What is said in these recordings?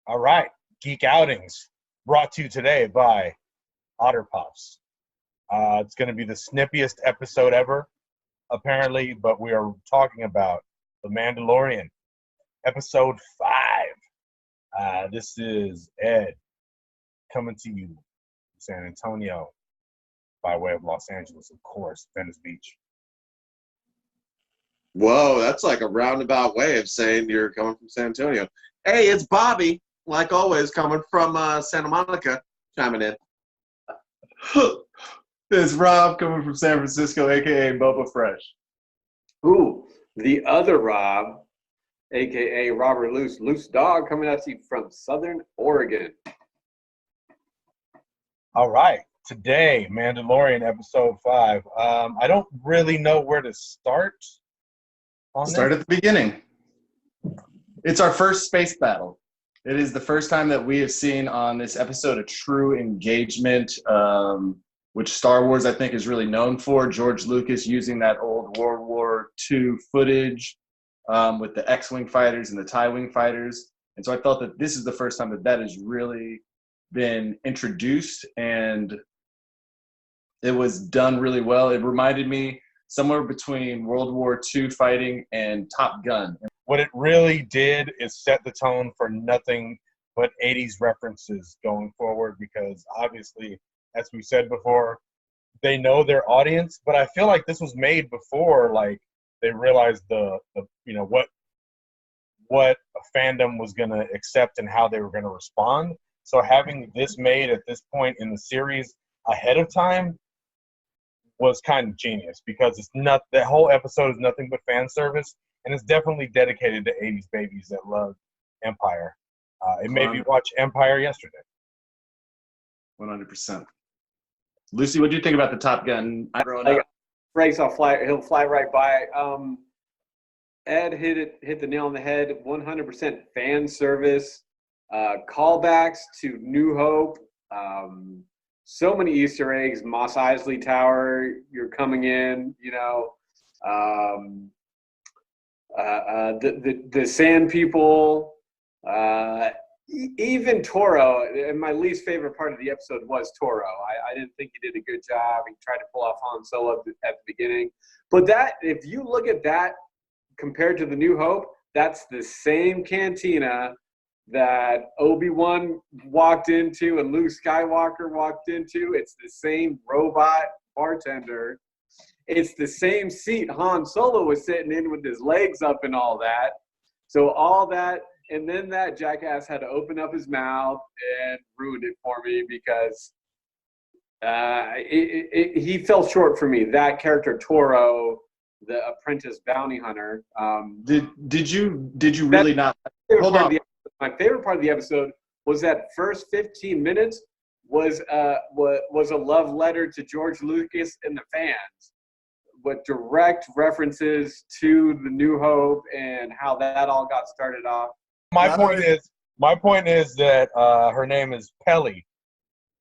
All right, Geek Outings, brought to you today by Otter Puffs. It's going to be the snippiest episode ever, apparently, but we are talking about The Mandalorian, episode 5. This is Ed coming to you from San Antonio by way of Los Angeles, of course, Venice Beach. Whoa, that's like a roundabout way of saying you're coming from San Antonio. Hey, it's Bobby, like always, coming from Santa Monica, chiming in. It's Rob coming from San Francisco, a.k.a. Bubba Fresh. Ooh, the other Rob, a.k.a. Robert Loose Dog, coming at you from Southern Oregon. All right, today, Mandalorian episode 5. I don't really know where to start on Start this. at the beginning. It's our first space battle. It is the first time that we have seen on this episode a true engagement, which Star Wars, I think, is really known for. George Lucas using that old World War II footage with the X-Wing fighters and the TIE Wing fighters. And so I felt that this is the first time that has really been introduced, and it was done really well. It reminded me somewhere between World War II fighting and Top Gun. What it really did is set the tone for nothing but 80s references going forward, because obviously, as we said before, they know their audience, but I feel like this was made before like they realized the what a fandom was going to accept and how they were going to respond. So having this made at this point in the series ahead of time was kind of genius, because it's not, the whole episode is nothing but fan service, and it's definitely dedicated to 80s babies that love Empire. It made me watch Empire yesterday. 100%. Lucy, what do you think about the Top Gun? Brakes, he'll fly right by. Ed hit the nail on the head. 100% fan service. Callbacks to New Hope. So many Easter eggs. Mos Eisley Tower, you're coming in, the Sand People, even Toro. And my least favorite part of the episode was Toro. I didn't think he did a good job. He tried to pull off Han Solo at the beginning. But that, if you look at that compared to the New Hope, that's the same cantina that Obi-Wan walked into and Luke Skywalker walked into. It's the same robot bartender. It's the same seat Han Solo was sitting in with his legs up and all that. So all that, and then that jackass had to open up his mouth and ruined it for me, because he fell short for me. That character Toro, the apprentice bounty hunter. Did you really not? Hold on. My favorite part of the episode was that first 15 minutes was a love letter to George Lucas and the fans, with direct references to the New Hope and how that all got started off. My point is that her name is Pelly.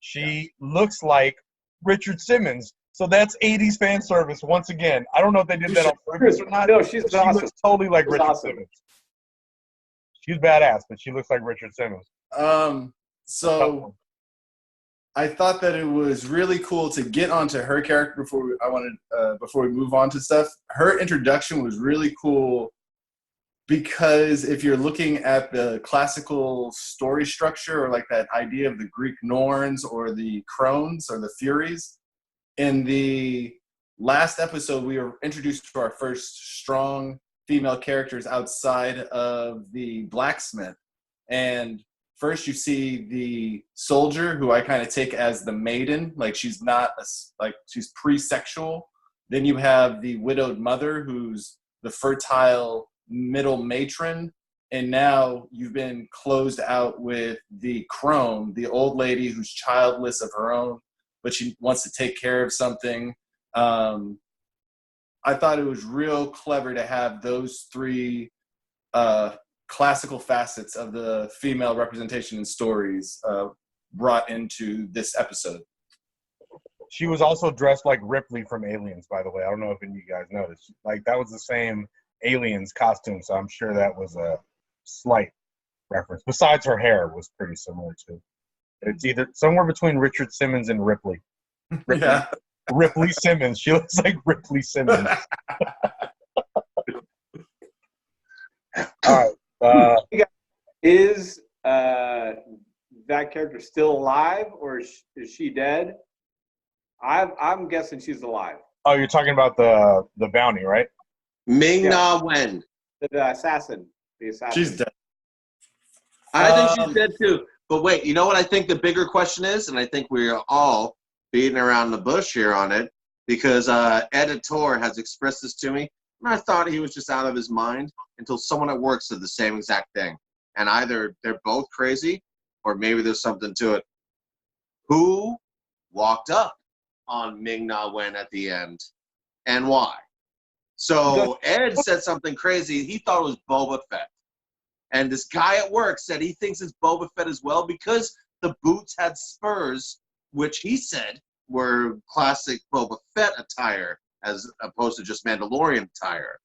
She looks like Richard Simmons, so that's 80s fan service once again. I don't know if they did that on purpose or not. No, she's awesome. She looks totally like Richard awesome. Simmons. She's badass, but she looks like Richard Simmons. So I thought that it was really cool to get onto her character before we move on to stuff. Her introduction was really cool, because if you're looking at the classical story structure, or like that idea of the Greek Norns or the Crones or the Furies, in the last episode we were introduced to our first strong female characters outside of the blacksmith. And first you see the soldier, who I kind of take as the maiden, like she's not she's pre-sexual. Then you have the widowed mother, who's the fertile middle matron. And now you've been closed out with the crone, the old lady who's childless of her own, but she wants to take care of something. I thought it was real clever to have those three classical facets of the female representation in stories brought into this episode. She was also dressed like Ripley from Aliens, by the way. I don't know if any of you guys noticed. Like, that was the same Aliens costume, so I'm sure that was a slight reference. Besides, her hair was pretty similar too. It's either somewhere between Richard Simmons and Ripley. Yeah. Ripley Simmons. She looks like Ripley Simmons. All right. Is that character still alive, or is she dead? I'm guessing she's alive. Oh, you're talking about the bounty, right? Ming-Na Wen. The assassin. She's dead. I think she's dead too. But wait, you know what I think the bigger question is, and I think we're all beating around the bush here on it, because Editor has expressed this to me, and I thought he was just out of his mind until someone at work said the same exact thing. And either they're both crazy, or maybe there's something to it. Who walked up on Ming-Na Wen at the end, and why? So Ed said something crazy. He thought it was Boba Fett. And this guy at work said he thinks it's Boba Fett as well because the boots had spurs, which he said were classic Boba Fett attire as opposed to just Mandalorian attire.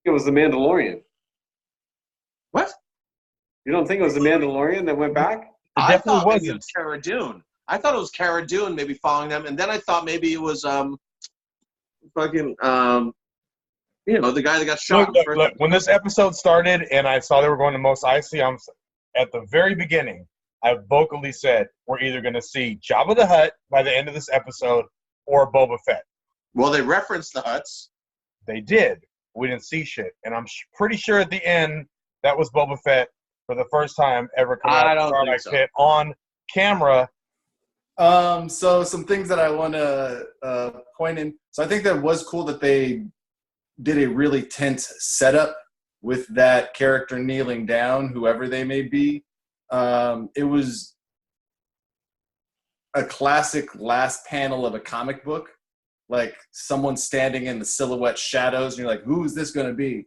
It was the Mandalorian. What? You don't think it was the Mandalorian that went back? I thought maybe it was Cara Dune. I thought it was Cara Dune maybe following them, and then I thought maybe it was the guy that got shot. Look, when this episode started and I saw they were going to Mos Eisley, at the very beginning, I vocally said, we're either going to see Jabba the Hutt by the end of this episode or Boba Fett. Well, they referenced the Hutts. They did. We didn't see shit. And I'm pretty sure at the end, that was Boba Fett for the first time ever coming out of the Sarlacc pit on camera. So some things that I want to point in. So I think that was cool that they did a really tense setup with that character kneeling down, whoever they may be. It was a classic last panel of a comic book, like someone standing in the silhouette shadows, and you're like, who is this going to be?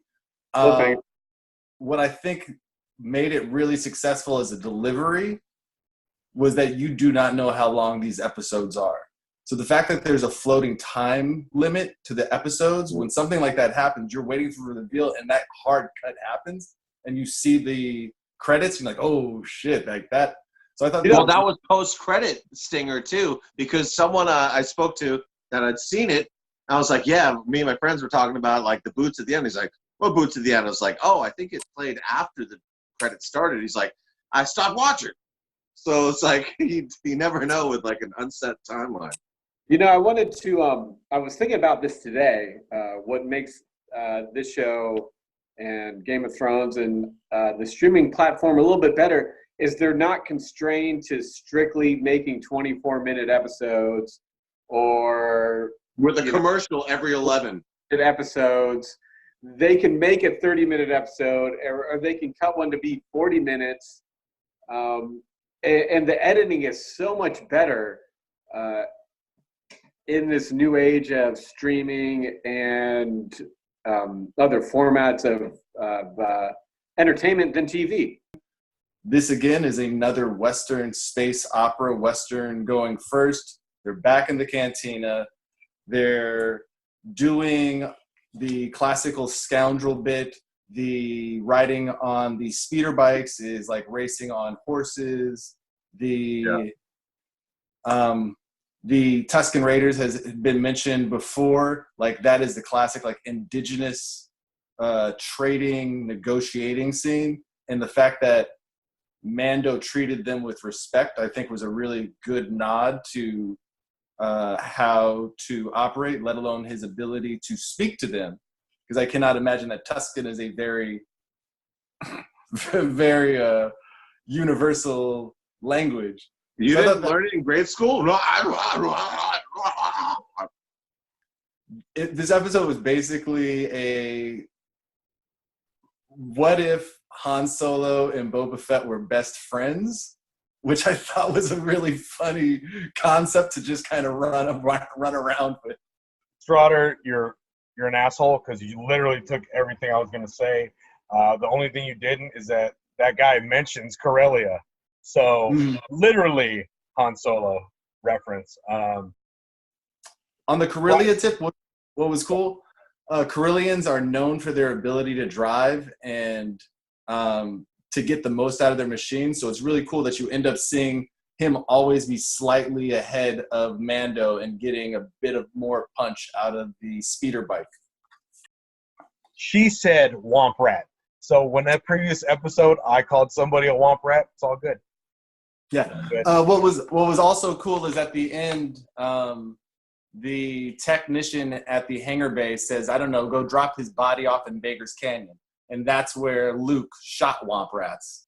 What I think made it really successful as a delivery was that you do not know how long these episodes are. So the fact that there's a floating time limit to the episodes, when something like that happens, you're waiting for the reveal, and that hard cut happens, and you see the credits, you're like, oh shit, like that. So I thought that was post-credit stinger too, because someone I spoke to that I'd seen it, I was like, yeah, me and my friends were talking about like the boots at the end. He's like, what boots at the end? I was like, oh, I think it played after the credits started. He's like, I stopped watching. So it's like you never know with like an unset timeline. You know, I wanted to. I was thinking about this today. What makes this show and Game of Thrones and the streaming platform a little bit better is they're not constrained to strictly making 24-minute episodes or with a commercial every 11 episodes. They can make a 30-minute episode, or they can cut one to be 40 minutes. And the editing is so much better in this new age of streaming and other formats of entertainment than TV. This again is another Western space opera, Western going first. They're back in the cantina. They're doing the classical scoundrel bit. The riding on the speeder bikes is like racing on horses. The Tusken Raiders has been mentioned before. Like that is the classic like indigenous trading, negotiating scene. And the fact that Mando treated them with respect, I think was a really good nod to how to operate, let alone his ability to speak to them. Because I cannot imagine that Tusken is a very, very universal language. You didn't learn it in grade school? This episode was basically a what if Han Solo and Boba Fett were best friends, which I thought was a really funny concept to just kind of run around with. Strotter, you're an asshole because you literally took everything I was going to say. The only thing you didn't is that guy mentions Corellia. So literally Han Solo reference. On the Corellia tip, what was cool? Corellians are known for their ability to drive and to get the most out of their machine. So it's really cool that you end up seeing him always be slightly ahead of Mando and getting a bit of more punch out of the speeder bike. She said womp rat. So when that previous episode, I called somebody a womp rat. It's all good. Yeah. Good. What was also cool is at the end, the technician at the hangar bay says, I don't know, go drop his body off in Baker's Canyon. And that's where Luke shot womp rats.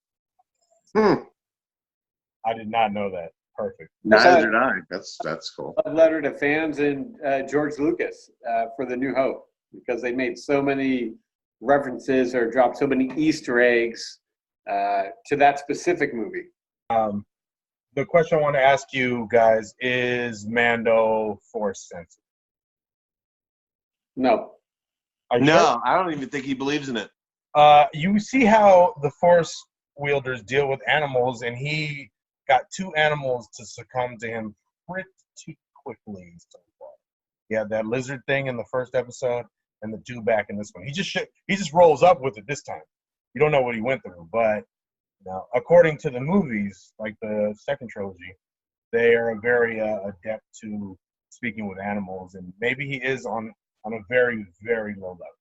I did not know that. Perfect. Neither did I. That's cool. A letter to fans and George Lucas for The New Hope, because they made so many references or dropped so many Easter eggs to that specific movie. The question I want to ask you guys, is Mando force sensitive? No. Are you No, sure? I don't even think he believes in it. You see how the force wielders deal with animals, and he got 2 animals to succumb to him pretty quickly so far. He had that lizard thing in the first episode, and the 2 back in this one. He just rolls up with it this time. You don't know what he went through, but according to the movies, like the second trilogy, they are very adept to speaking with animals, and maybe he is on a very, very low level.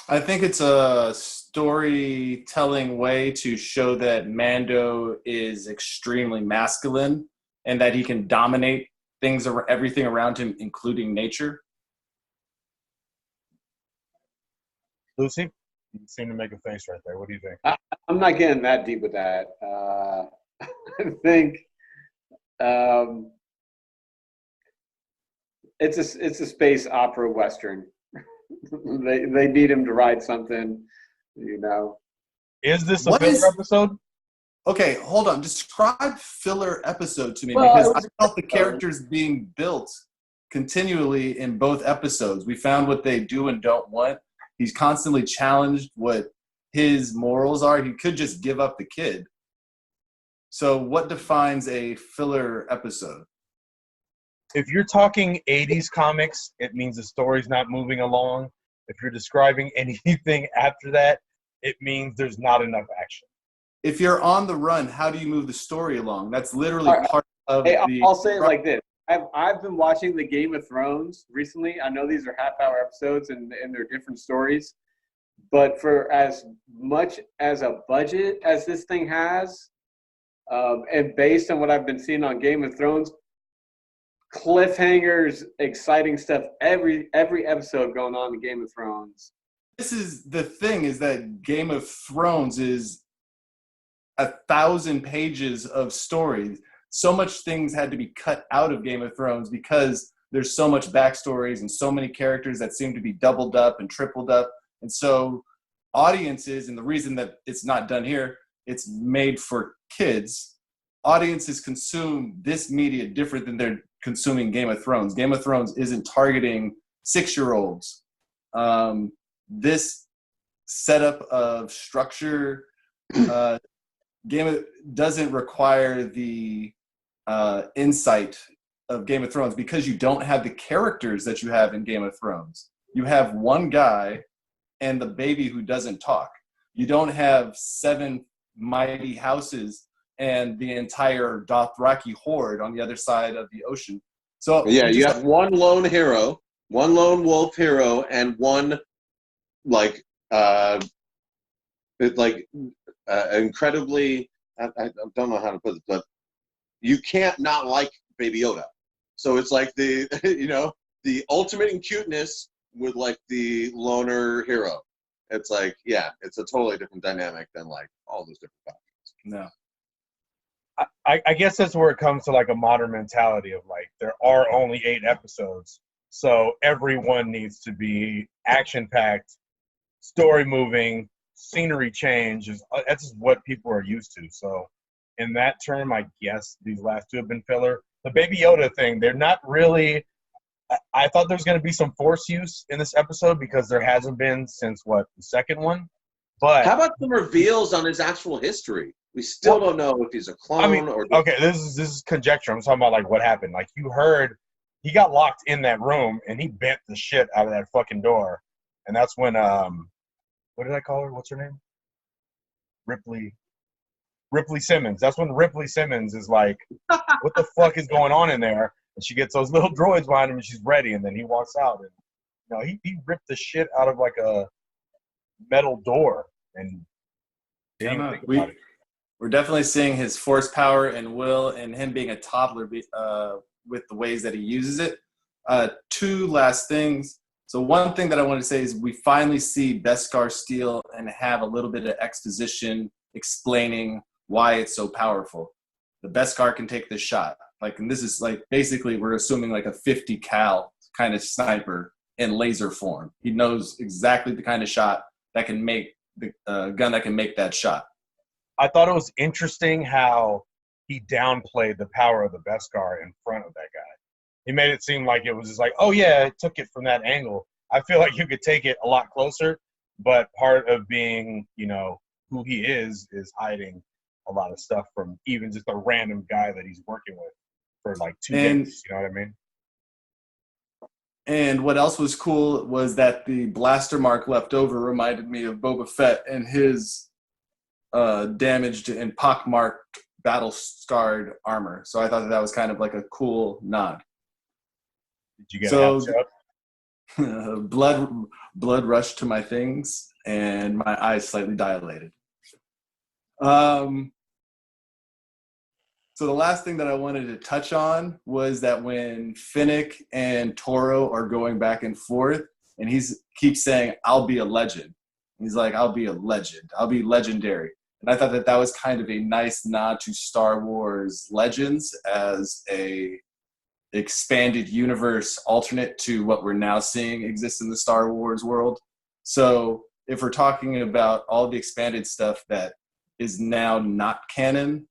I think it's a storytelling way to show that Mando is extremely masculine and that he can dominate everything around him, including nature. Lucy, you seem to make a face right there. What do you think? I'm not getting that deep with that. I think it's a space opera western. they need him to ride something, Is this a What filler is- episode? Okay, hold on. Describe filler episode to me, Well, because it was- I felt the characters being built continually in both episodes. We found what they do and don't want. He's constantly challenged what his morals are. He could just give up the kid. So what defines a filler episode? If you're talking 80s comics, it means the story's not moving along. If you're describing anything after that, it means there's not enough action. If you're on the run, how do you move the story along? That's literally All right. part of Hey, the... I'll say it like this. I've been watching the Game of Thrones recently. I know these are half-hour episodes and they're different stories, but for as much as a budget as this thing has, and based on what I've been seeing on Game of Thrones, cliffhangers, exciting stuff, every episode going on in Game of Thrones. This is the thing, is that Game of Thrones is 1,000 pages of stories. So much things had to be cut out of Game of Thrones because there's so much backstories and so many characters that seem to be doubled up and tripled up. And so audiences, and the reason that it's not done here, it's made for kids. Audiences consume this media different than they're consuming Game of Thrones. Game of Thrones isn't targeting 6-year-olds. This setup of structure doesn't require the insight of Game of Thrones, because you don't have the characters that you have in Game of Thrones. You have one guy and the baby who doesn't talk. You don't have 7 mighty houses and the entire Dothraki horde on the other side of the ocean. So Yeah, you have one lone hero, one lone wolf hero, and one incredibly. I don't know how to put it, but you can't not like Baby Yoda. So it's like the the ultimate in cuteness with like the loner hero. It's like, yeah, it's a totally different dynamic than like all those different factors. No. I guess that's where it comes to like a modern mentality of like, there are only 8 episodes, so everyone needs to be action-packed, story-moving, scenery change. That's just what people are used to. So in that term, I guess these last 2 have been filler. The Baby Yoda thing, they're not really... I thought there was going to be some force use in this episode because there hasn't been since, the second one? But How about some reveals on his actual history? We still don't know if he's a clone or. Okay, this is conjecture. I'm talking about like what happened. Like, you heard he got locked in that room and he bent the shit out of that fucking door, and that's when what did I call her? What's her name? Ripley Simmons. That's when Ripley Simmons is like, what the fuck is going on in there? And she gets those little droids behind him and she's ready. And then he walks out and, you know, he ripped the shit out of like a metal door and didn't even think about it. We're definitely seeing his force power and will and him being a toddler with the ways that he uses it. Two last things. So one thing that I want to say is we finally see Beskar Steel and have a little bit of exposition explaining why it's so powerful. The Beskar can take this shot. Like, and this is like basically we're assuming like a 50 cal kind of sniper in laser form. He knows exactly the kind of shot that can make the gun that can make that shot. I thought it was interesting how he downplayed the power of the Beskar in front of that guy. He made it seem like it was just like, oh yeah, it took it from that angle. I feel like you could take it a lot closer, but part of being, you know, who he is hiding a lot of stuff from even just a random guy that he's working with for like 2 days. You know what I mean? And what else was cool was that the blaster mark left over reminded me of Boba Fett and his damaged and pockmarked, battle-scarred armor. So I thought that was kind of like a cool nod. Did you get blood rushed to my things, and my eyes slightly dilated. So the last thing that I wanted to touch on was that when Finnick and Toro are going back and forth, and keeps saying, "I'll be a legend." He's like, "I'll be a legend. I'll be legendary." And I thought that was kind of a nice nod to Star Wars Legends as a expanded universe alternate to what we're now seeing exist in the Star Wars world. So if we're talking about all the expanded stuff that is now not canon,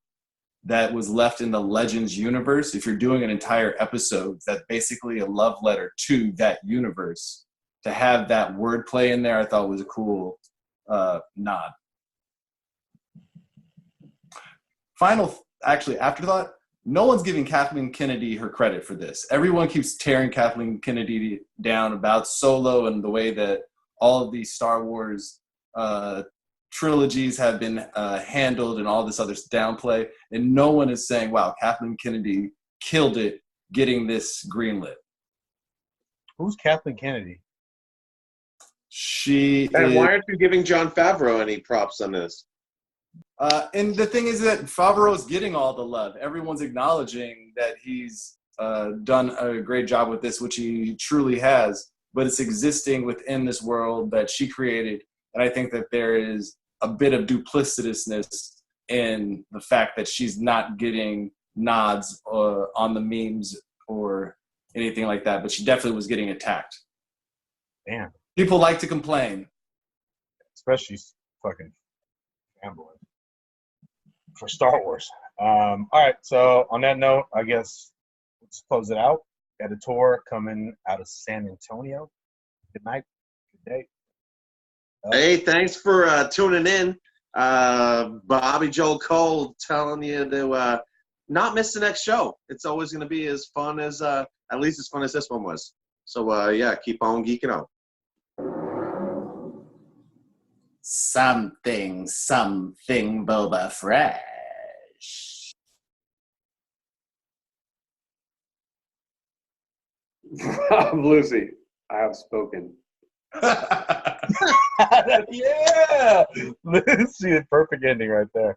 that was left in the Legends universe, if you're doing an entire episode that's basically a love letter to that universe, to have that wordplay in there, I thought was a cool nod. Afterthought, no one's giving Kathleen Kennedy her credit for this. Everyone keeps tearing Kathleen Kennedy down about Solo and the way that all of these Star Wars trilogies have been handled and all this other downplay. And no one is saying, wow, Kathleen Kennedy killed it getting this greenlit. Who's Kathleen Kennedy? Why aren't you giving Jon Favreau any props on this? And the thing is that Favreau's getting all the love. Everyone's acknowledging that he's done a great job with this, which he truly has, but it's existing within this world that she created. And I think that there is a bit of duplicitousness in the fact that she's not getting nods on the memes or anything like that, but she definitely was getting attacked. Damn. People like to complain. Especially fucking fanboys for Star Wars. All right, so on that note, I guess let's close it out. Editor coming out of San Antonio. Good night. Good day. Hey, thanks for tuning in. Bobby Joel Cole telling you to not miss the next show. It's always going to be as fun as, at least as fun as this one was. So, yeah, keep on geeking out. Something Boba Fresh. Lucy, I have spoken. Yeah, Lucy, the perfect ending right there.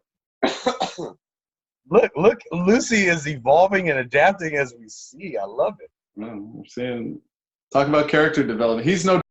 Look, Lucy is evolving and adapting as we see. I love it. I'm saying, talking about character development. He's no